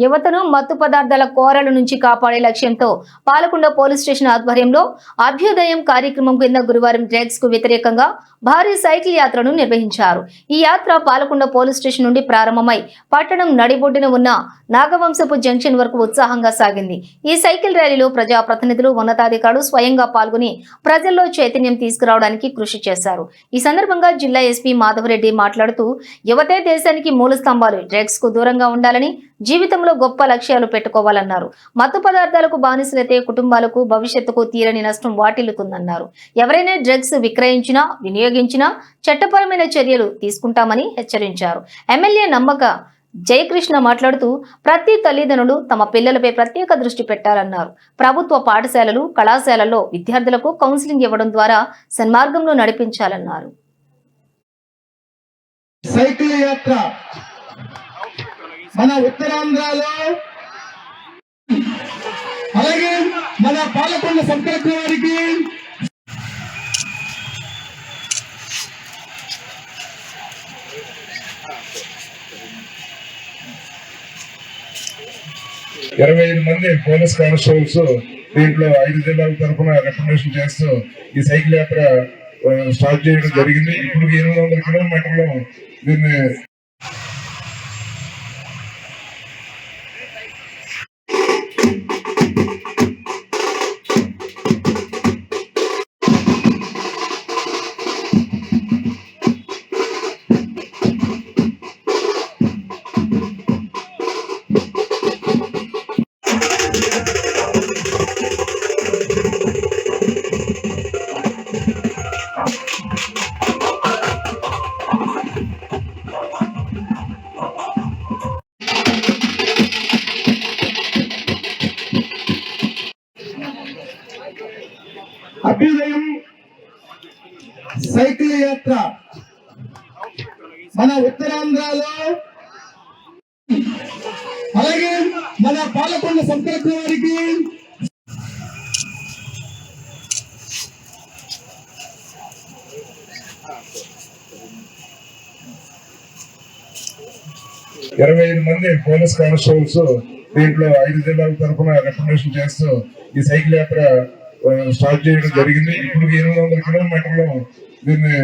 యువతను మత్తు పదార్థాల కోరల నుంచి కాపాడే లక్ష్యంతో పాలకొండ పోలీస్ స్టేషన్ ఆధ్వర్యంలో అభ్యుదయం కార్యక్రమం కింద గురువారం డ్రగ్స్ కు వ్యతిరేకంగా భారీ సైకిల్ యాత్రను నిర్వహించారు. ఈ యాత్ర పాలకొండ పోలీస్ స్టేషన్ నుండి ప్రారంభమై పట్టణం నడిబొడ్డున ఉన్న నాగవంశపు జంక్షన్ వరకు ఉత్సాహంగా సాగింది. ఈ సైకిల్ ర్యాలీలో ప్రజాప్రతినిధులు, ఉన్నతాధికారులు స్వయంగా పాల్గొని ప్రజల్లో చైతన్యం తీసుకురావడానికి కృషి చేశారు. ఈ సందర్భంగా జిల్లా ఎస్పీ మాధవరెడ్డి మాట్లాడుతూ, యువతే దేశానికి మూల స్తంభాలు, డ్రగ్స్ కు దూరంగా ఉండాలని, జీవితంలో గొప్ప లక్ష్యాలు పెట్టుకోవాలన్నారు. మత్తు పదార్థాలకు బానిసలైతే కుటుంబాలకు, భవిష్యత్తుకు తీరని నష్టం వాటిల్లుతుందన్నారు. ఎవరైనా డ్రగ్స్ విక్రయించినా, వినియోగించినా చట్టపరమైన చర్యలు తీసుకుంటామని హెచ్చరించారు. ఎమ్మెల్యే నమ్మక జయకృష్ణ మాట్లాడుతూ, ప్రతి తల్లిదండ్రులు తమ పిల్లలపై ప్రత్యేక దృష్టి పెట్టాలన్నారు. ప్రభుత్వ పాఠశాలలు, కళాశాలల్లో విద్యార్థులకు కౌన్సిలింగ్ ఇవ్వడం ద్వారా సన్మార్గంలో నడిపించాలన్నారు. సైకిల్ యాత్ర మన ఉత్తరాంధ్రలో, అలాగే మన పాలకొండ సంపర్క వారికి ఇరవై మంది పోలీస్ కానిస్టేబుల్స్ దీంట్లో 5 జిల్లాల తరఫున రికమెండేషన్ చేస్తూ ఈ సైకిల్ యాత్ర స్టార్ట్ చేయడం జరిగింది. ఇప్పుడు 800 కిలోమీటర్లు దీన్ని అభ్యుదయం సైకిల్ యాత్ర మన ఉత్తరాంధ్రలో, అలాగే మన పాలకొండ సంపర్క వారికి ఇరవై మంది పోలీస్ కానిస్టేబుల్స్ దీంట్లో 5 జిల్లాల తరఫున రికమెండేషన్ చేస్తూ ఈ సైకిల్ యాత్ర స్టార్ట్ చేయడం జరిగింది. ఇప్పుడు 800 కిలోమీటర్లు దీన్ని